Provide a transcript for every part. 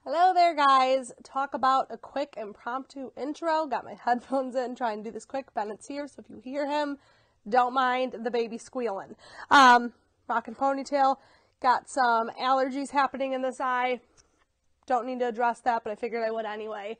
Hello there guys, talk about a quick impromptu intro. Got my headphones in, trying to do this quick. Bennett's here, so if you hear him, don't mind the baby squealing. Rockin' ponytail, got some allergies happening in this eye. Don't need to address that, but I figured I would anyway.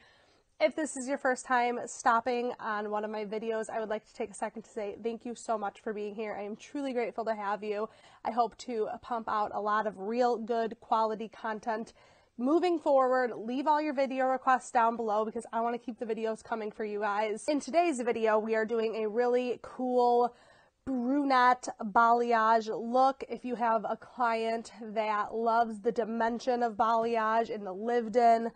If this is your first time stopping on one of my videos, I would like to take a second to say thank you so much for being here. I am truly grateful to have you. I hope to pump out a lot of real good quality content moving forward. Leave all your video requests down below because I want to keep the videos coming for you guys. In today's video, we are doing a really cool brunette balayage look. If you have a client that loves the dimension of balayage and the lived-in,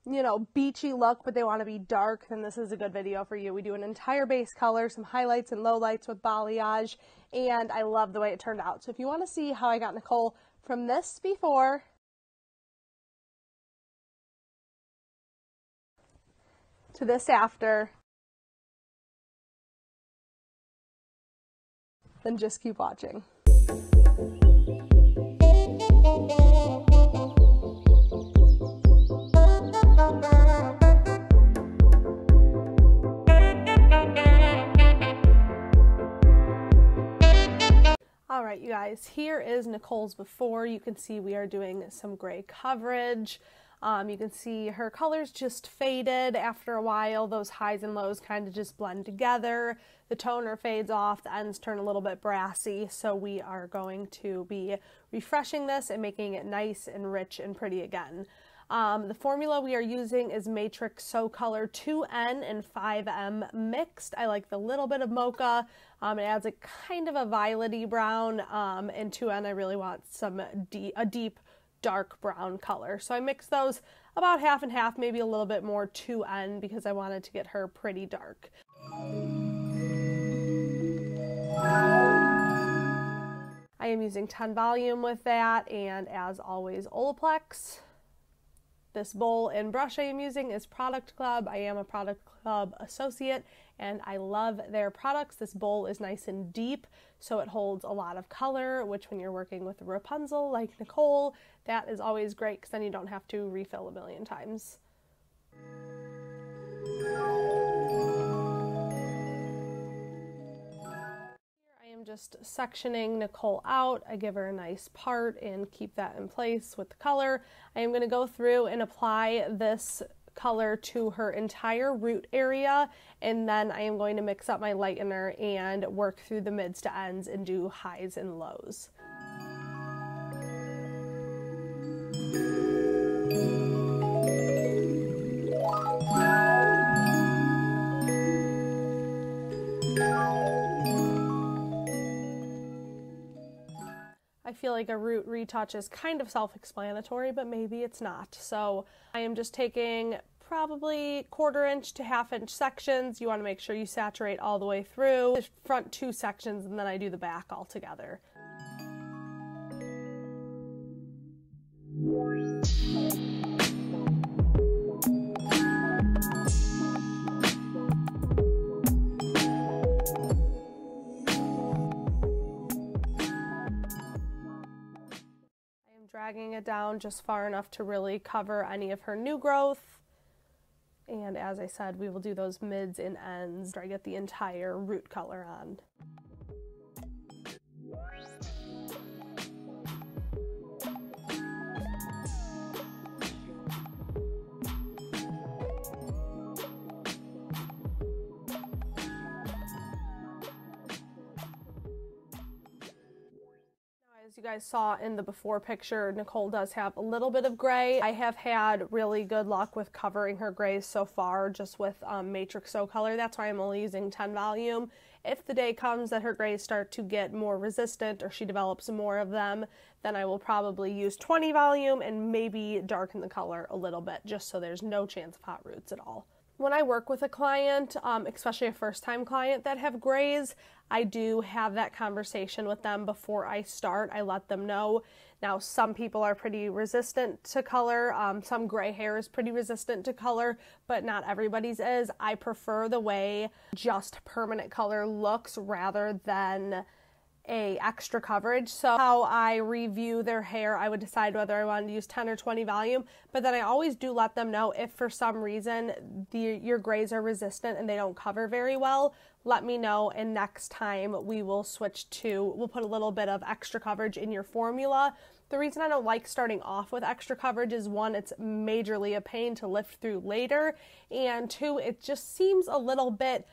you know, beachy look, but they want to be dark, then this is a good video for you. We do an entire base color, some highlights and lowlights with balayage, and I love the way it turned out. So if you want to see how I got Nicole from this before to this after, then just keep watching. Alright you guys, here is Nicole's before. You can see we are doing some gray coverage. You can see her colors just faded after a while. Those highs and lows kind of just blend together. The toner fades off, the ends turn a little bit brassy, so we are going to be refreshing this and making it nice and rich and pretty again. The formula we are using is Matrix SoColor 2N and 5M mixed. I like the little bit of mocha. It adds a kind of a violety brown, and 2N I really want a deep dark brown color. So I mixed those about half and half, maybe a little bit more 2N because I wanted to get her pretty dark. I am using 10 volume with that, and as always Olapex. This bowl and brush I am using is Product Club. I am a Product Club associate and I love their products. This bowl is nice and deep, so it holds a lot of color, which when you're working with a Rapunzel like Nicole, that is always great because then you don't have to refill a million times. Just sectioning Nicole out. I give her a nice part and keep that in place with the color. I am going to go through and apply this color to her entire root area, and then I am going to mix up my lightener and work through the mids to ends and do highs and lows. I feel like a root retouch is kind of self-explanatory, but maybe it's not. So I am just taking probably 1/4 inch to 1/2 inch sections. You want to make sure you saturate all the way through the front 2 sections, and then I do the back all together. Dragging it down just far enough to really cover any of her new growth. And as I said, we will do those mids and ends after I get the entire root color on. As you guys saw in the before picture, Nicole does have a little bit of gray. I have had really good luck with covering her grays so far just with Matrix SoColor. That's why I'm only using 10 volume. If the day comes that her grays start to get more resistant or she develops more of them, then I will probably use 20 volume and maybe darken the color a little bit just so there's no chance of hot roots at all. When I work with a client, especially a first-time client that have grays, I do have that conversation with them before I start. I let them know. Now, some people are pretty resistant to color. Some gray hair is pretty resistant to color, but not everybody's is. I prefer the way just permanent color looks rather than a extra coverage. So how I review their hair, I would decide whether I wanted to use 10 or 20 volume, but then I always do let them know if for some reason your grays are resistant and they don't cover very well, let me know, and next time we'll put a little bit of extra coverage in your formula. The reason I don't like starting off with extra coverage is, one, it's majorly a pain to lift through later, and two, it just seems a little bit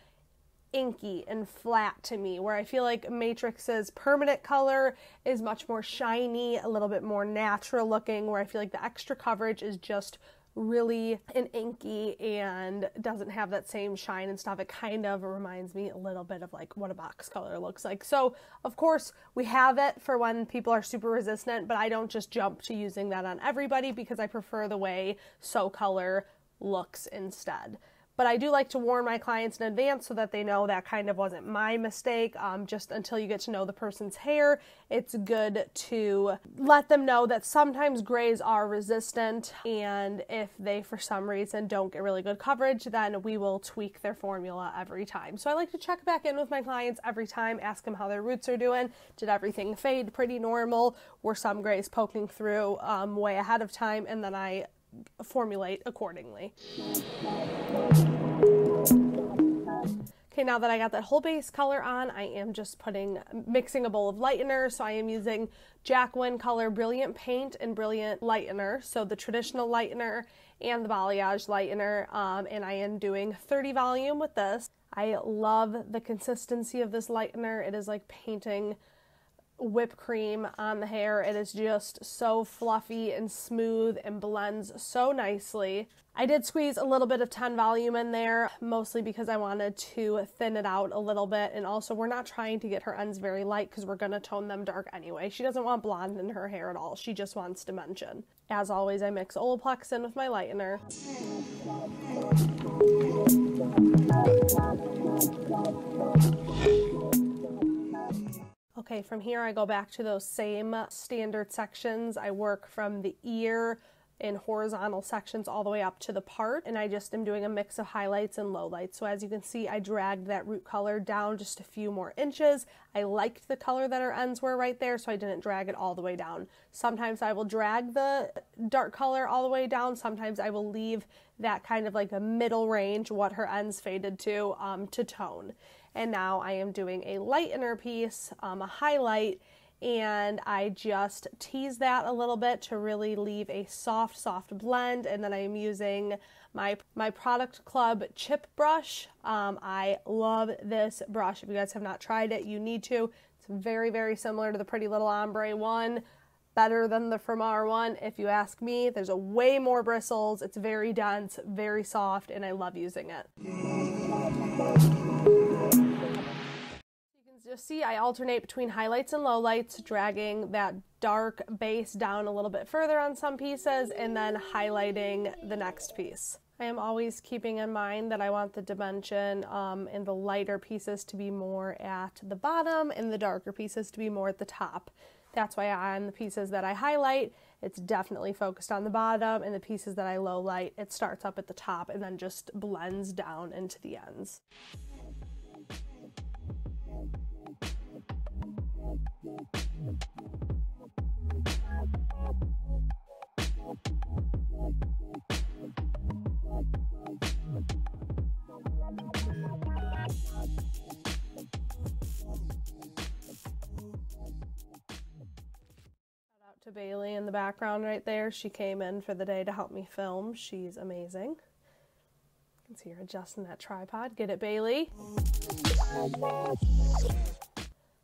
inky and flat to me, where I feel like Matrix's permanent color is much more shiny, a little bit more natural looking, where I feel like the extra coverage is just really an inky and doesn't have that same shine and stuff. It kind of reminds me a little bit of like what a box color looks like. So of course we have it for when people are super resistant, but I don't just jump to using that on everybody because I prefer the way SoColor looks instead. But I do like to warn my clients in advance so that they know that kind of wasn't my mistake. Just until you get to know the person's hair, it's good to let them know that sometimes grays are resistant, and if they for some reason don't get really good coverage, then we will tweak their formula every time. So I like to check back in with my clients every time, ask them how their roots are doing. Did everything fade pretty normal? Were some grays poking through way ahead of time? And then I formulate accordingly. Okay, now that I got that whole base color on, I am just mixing a bowl of lightener. So I am using Winn color Brilliant Paint and Brilliant Lightener. So the traditional lightener and the Biolage lightener, and I am doing 30 volume with this. I love the consistency of this lightener. It is like painting whipped cream on the hair. It is just so fluffy and smooth and blends so nicely. I did squeeze a little bit of 10 volume in there, mostly because I wanted to thin it out a little bit, and also we're not trying to get her ends very light because we're going to tone them dark anyway. She doesn't want blonde in her hair at all. She just wants dimension. As always, I mix Olaplex in with my lightener. Okay, from here I go back to those same standard sections. I work from the ear in horizontal sections all the way up to the part, and I just am doing a mix of highlights and lowlights. So as you can see, I dragged that root color down just a few more inches. I liked the color that her ends were right there, so I didn't drag it all the way down. Sometimes I will drag the dark color all the way down. Sometimes I will leave that kind of like a middle range, what her ends faded to tone. And now I am doing a lightener piece, a highlight, and I just tease that a little bit to really leave a soft blend. And then I am using my Product Club chip brush. I love this brush. If you guys have not tried it, you need to. It's very, very similar to the Pretty Little Ombre one. Better than the Framar one, if you ask me. There's a way more bristles. It's very dense, very soft, and I love using it. Just see, I alternate between highlights and lowlights, dragging that dark base down a little bit further on some pieces and then highlighting the next piece. I am always keeping in mind that I want the dimension in the lighter pieces to be more at the bottom and the darker pieces to be more at the top. That's why on the pieces that I highlight, it's definitely focused on the bottom, and the pieces that I low light, it starts up at the top and then just blends down into the ends. To Bailey in the background right there. She came in for the day to help me film. She's amazing. You can see her adjusting that tripod. Get it, Bailey?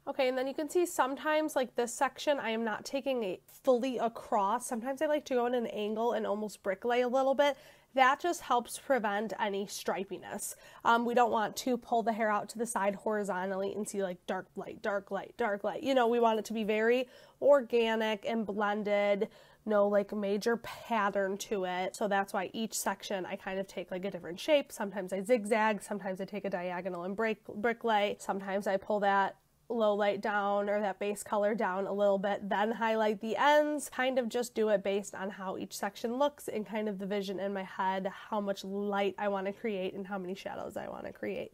Okay, and then you can see sometimes, like this section, I am not taking it fully across. Sometimes I like to go in an angle and almost bricklay a little bit. That just helps prevent any stripiness. We don't want to pull the hair out to the side horizontally and see like dark light, dark light, dark light. You know, we want it to be very organic and blended, no like major pattern to it. So that's why each section I kind of take like a different shape. Sometimes I zigzag, sometimes I take a diagonal and bricklay. Sometimes I pull that low light down or that base color down a little bit, then highlight the ends. Kind of just do it based on how each section looks and kind of the vision in my head, how much light I want to create and how many shadows I want to create.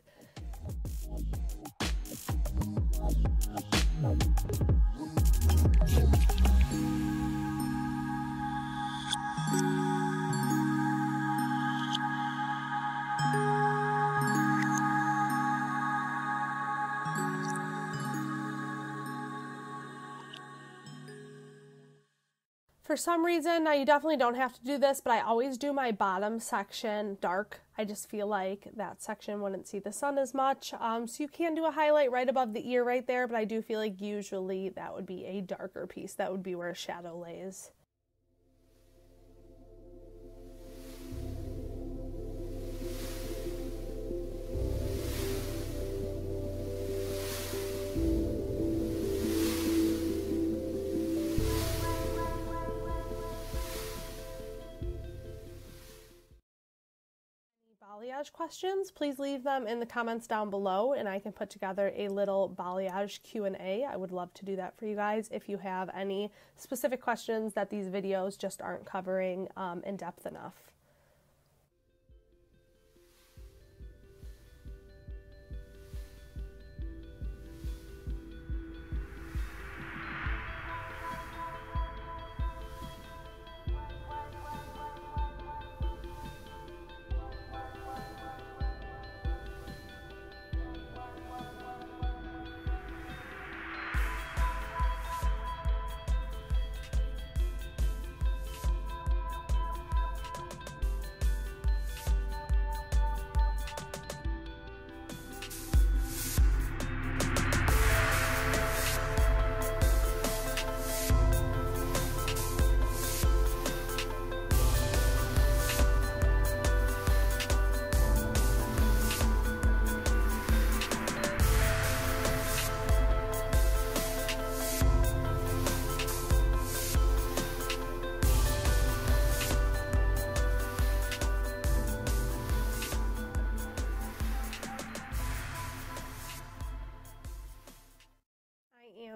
For some reason, now you definitely don't have to do this, but I always do my bottom section dark. I just feel like that section wouldn't see the sun as much. So you can do a highlight right above the ear right there, but I do feel like usually that would be a darker piece. That would be where a shadow lays. Balayage questions, please leave them in the comments down below and I can put together a little balayage Q&A. I would love to do that for you guys if you have any specific questions that these videos just aren't covering in depth enough.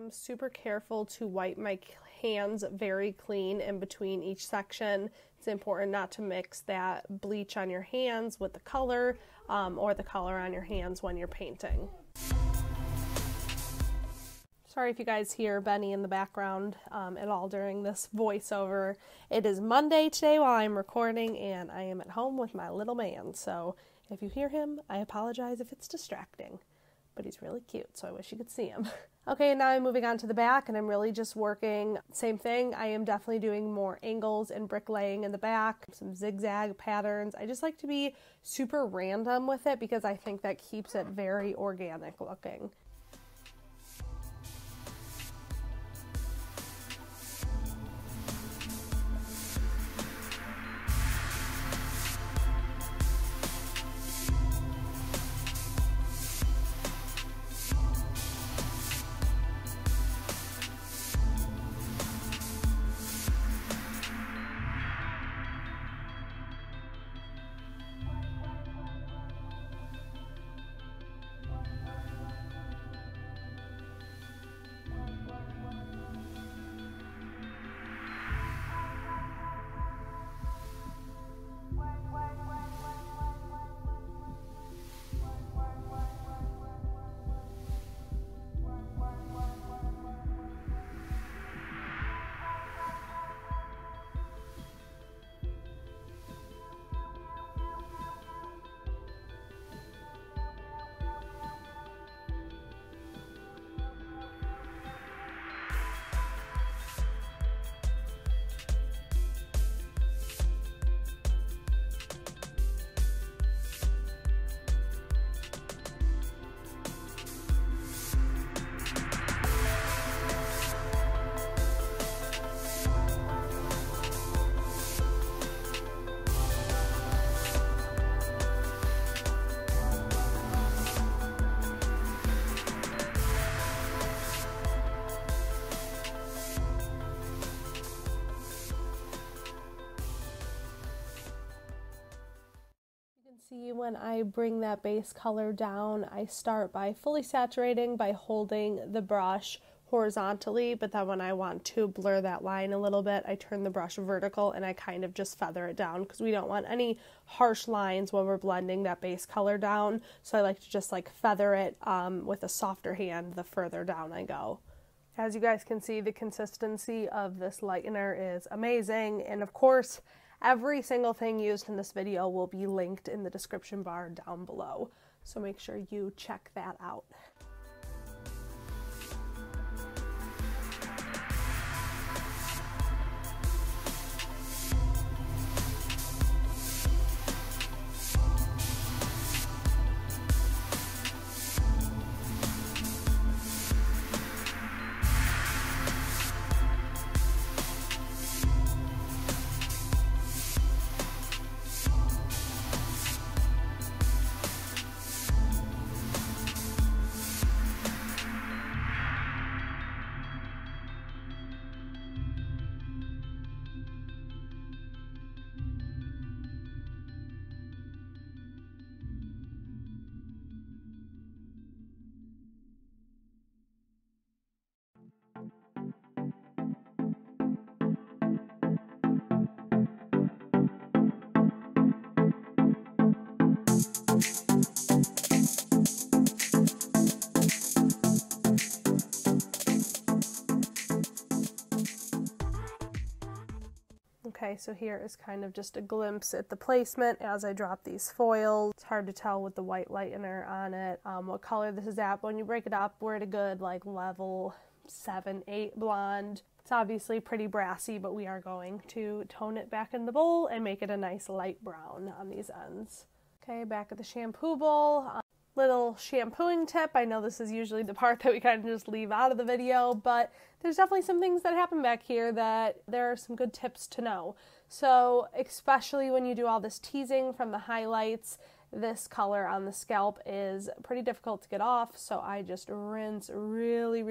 Super careful to wipe my hands very clean in between each section. It's important not to mix that bleach on your hands with the color or the color on your hands when you're painting. Sorry if you guys hear Benny in the background at all during this voiceover. It is Monday today while I'm recording and I am at home with my little man, so if you hear him, I apologize if it's distracting, but he's really cute, so I wish you could see him. Okay, now I'm moving on to the back and I'm really just working, same thing, I am definitely doing more angles and bricklaying in the back, some zigzag patterns. I just like to be super random with it because I think that keeps it very organic looking. See, when I bring that base color down, I start by fully saturating by holding the brush horizontally, but then when I want to blur that line a little bit, I turn the brush vertical and I kind of just feather it down because we don't want any harsh lines when we're blending that base color down. So I like to just like feather it with a softer hand the further down I go. As you guys can see, the consistency of this lightener is amazing, and of course, every single thing used in this video will be linked in the description bar down below, so make sure you check that out. Okay, so here is kind of just a glimpse at the placement as I drop these foils. It's hard to tell with the white lightener on it what color this is at, but when you break it up, we're at a good like level 7, 8 blonde. It's obviously pretty brassy, but we are going to tone it back in the bowl and make it a nice light brown on these ends. Okay, back at the shampoo bowl. Little shampooing tip. I know this is usually the part that we kind of just leave out of the video, but there's definitely some things that happen back here that there are some good tips to know. So especially when you do all this teasing from the highlights, this color on the scalp is pretty difficult to get off, so I just rinse really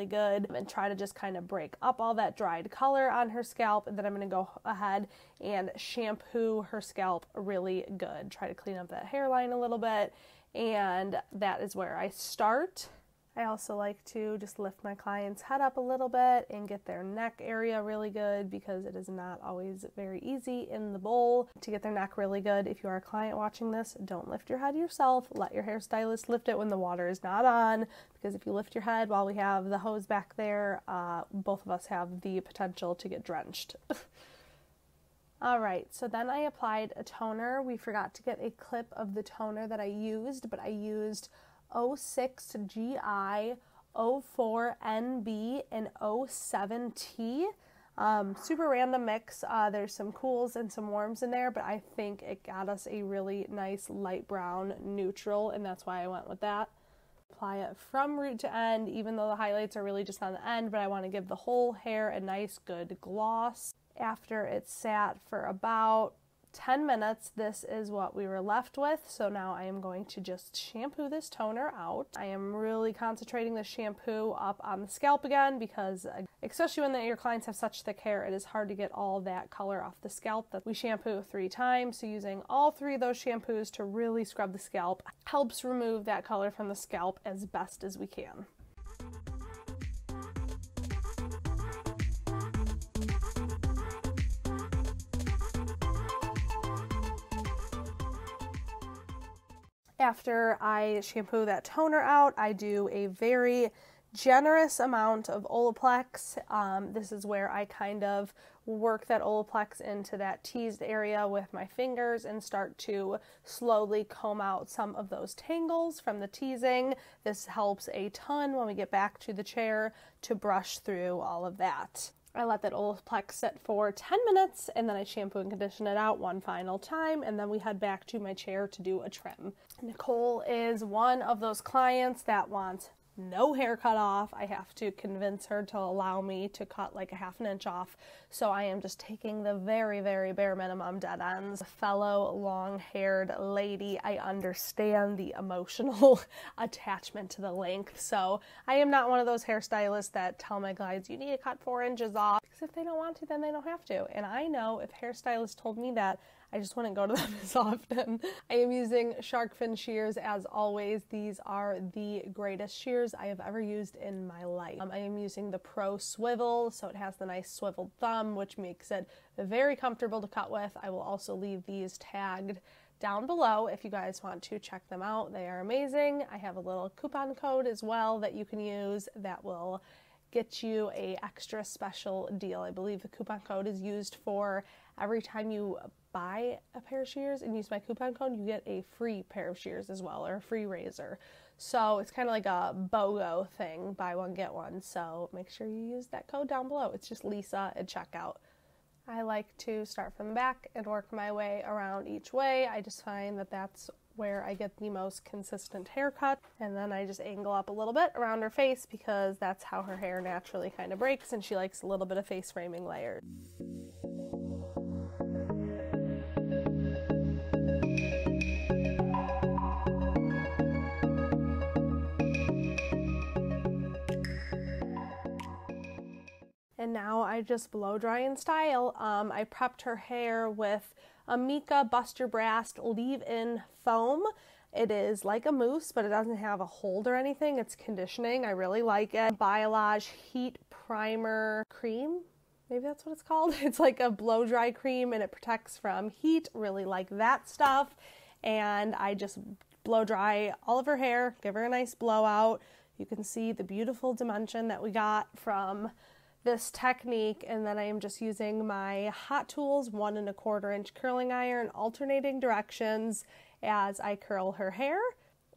good and try to just kind of break up all that dried color on her scalp, and then I'm going to go ahead and shampoo her scalp really good. Try to clean up that hairline a little bit, and that is where I start. I also like to just lift my client's head up a little bit and get their neck area really good, because it is not always very easy in the bowl to get their neck really good. If you are a client watching this, don't lift your head yourself. Let your hairstylist lift it when the water is not on, because if you lift your head while we have the hose back there, both of us have the potential to get drenched. Alright, so then I applied a toner. We forgot to get a clip of the toner that I used, but I used 06GI, 04NB, and 07T. Super random mix. There's some cools and some warms in there, but I think it got us a really nice light brown neutral, and that's why I went with that. Apply it from root to end, even though the highlights are really just on the end, but I want to give the whole hair a nice good gloss. After it sat for about 10 minutes, this is what we were left with. So now I am going to just shampoo this toner out. I am really concentrating the shampoo up on the scalp again, because especially when your clients have such thick hair, it is hard to get all that color off the scalp. That we shampoo 3 times, so using all 3 of those shampoos to really scrub the scalp helps remove that color from the scalp as best as we can. After I shampoo that toner out, I do a very generous amount of Olaplex. This is where I kind of work that Olaplex into that teased area with my fingers and start to slowly comb out some of those tangles from the teasing. This helps a ton when we get back to the chair to brush through all of that. I let that Olaplex sit for 10 minutes, and then I shampoo and condition it out one final time, and then we head back to my chair to do a trim. Nicole is one of those clients that wants no hair cut off. I have to convince her to allow me to cut like a ½ inch off, so I am just taking the very bare minimum dead ends. Fellow long-haired lady, I understand the emotional attachment to the length, so I am not one of those hairstylists that tell my clients you need to cut 4 inches off, because if they don't want to, then they don't have to. And I know if hairstylists told me that, I just wouldn't go to them as often. I am using shark fin shears as always. These are the greatest shears I have ever used in my life. I am using the Pro Swivel, so it has the nice swiveled thumb, which makes it very comfortable to cut with. I will also leave these tagged down below if you guys want to check them out. They are amazing. I have a little coupon code as well that you can use that will get you a extra special deal. I believe the coupon code is used for every time you buy a pair of shears and use my coupon code, you get a free pair of shears as well, or a free razor. So it's kind of like a BOGO thing, buy one, get one. So make sure you use that code down below. It's just Lisa at checkout. I like to start from the back and work my way around each way. I just find that that's where I get the most consistent haircut. And then I just angle up a little bit around her face because that's how her hair naturally kind of breaks, and she likes a little bit of face framing layered. And now I just blow dry and style. I prepped her hair with Amika Buster Brass leave-in foam. It is like a mousse, but it doesn't have a hold or anything. It's conditioning. I really like it. Biolage Heat Primer Cream. Maybe that's what it's called. It's like a blow dry cream and it protects from heat. Really like that stuff. And I just blow dry all of her hair, give her a nice blowout. You can see the beautiful dimension that we got from this technique, and then I am just using my Hot Tools 1 1/4 inch curling iron, alternating directions as I curl her hair.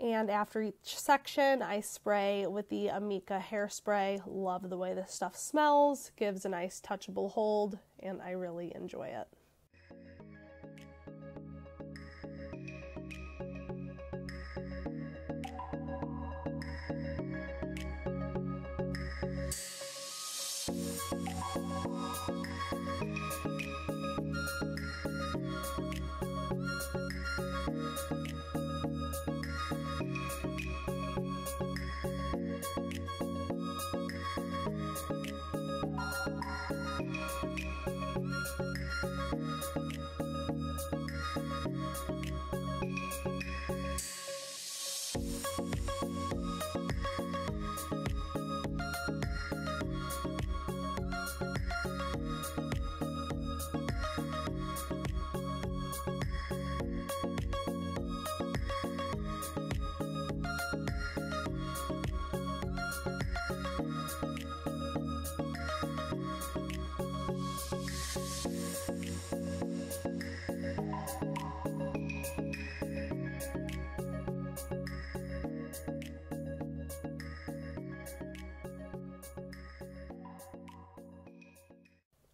And after each section, I spray with the Amika Hairspray. Love the way this stuff smells, gives a nice touchable hold, and I really enjoy it.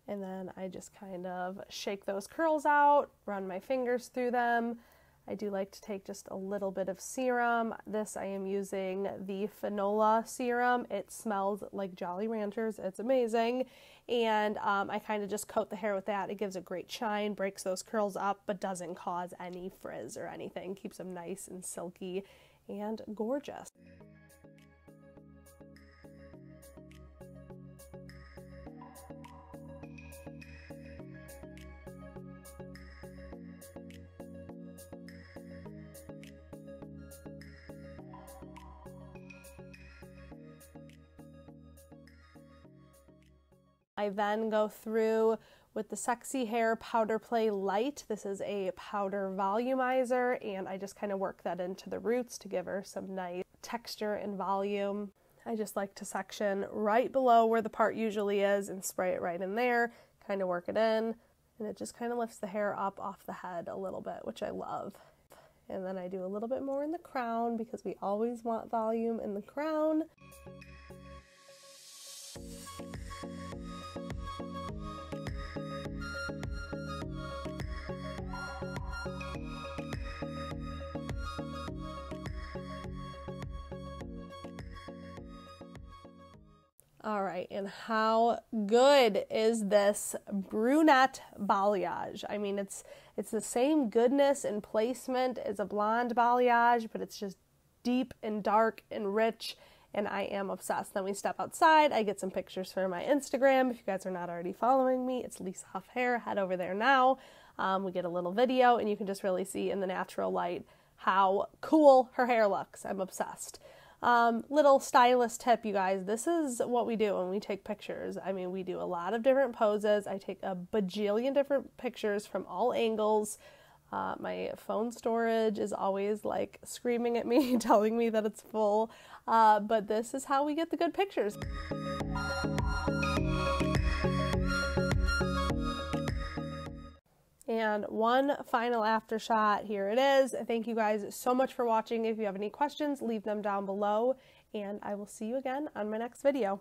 And then I just kind of shake those curls out, run my fingers through them. I do like to take just a little bit of serum. This I am using the Fanola Serum. It smells like Jolly Ranchers. It's amazing. And I kind of just coat the hair with that. It gives a great shine, breaks those curls up, but doesn't cause any frizz or anything. Keeps them nice and silky and gorgeous. I then go through with the Sexy Hair Powder Play Light. This is a powder volumizer, and I just kind of work that into the roots to give her some nice texture and volume. I just like to section right below where the part usually is and spray it right in there, kind of work it in, and it just kind of lifts the hair up off the head a little bit, which I love. And then I do a little bit more in the crown because we always want volume in the crown. All right, and how good is this Brunette Balayage? I mean, it's the same goodness and placement as a blonde balayage, but it's just deep and dark and rich, and I am obsessed. Then we step outside. I get some pictures for my Instagram. If you guys are not already following me, it's Lisa Huff Hair. Head over there now. We get a little video, and you can just really see in the natural light how cool her hair looks. I'm obsessed. Little stylist tip, you guys. This is what we do when we take pictures. I mean, we do a lot of different poses. I take a bajillion different pictures from all angles. My phone storage is always like screaming at me, telling me that it's full, but this is how we get the good pictures. And one final after shot, here it is. Thank you guys so much for watching. If you have any questions, leave them down below, and I will see you again on my next video.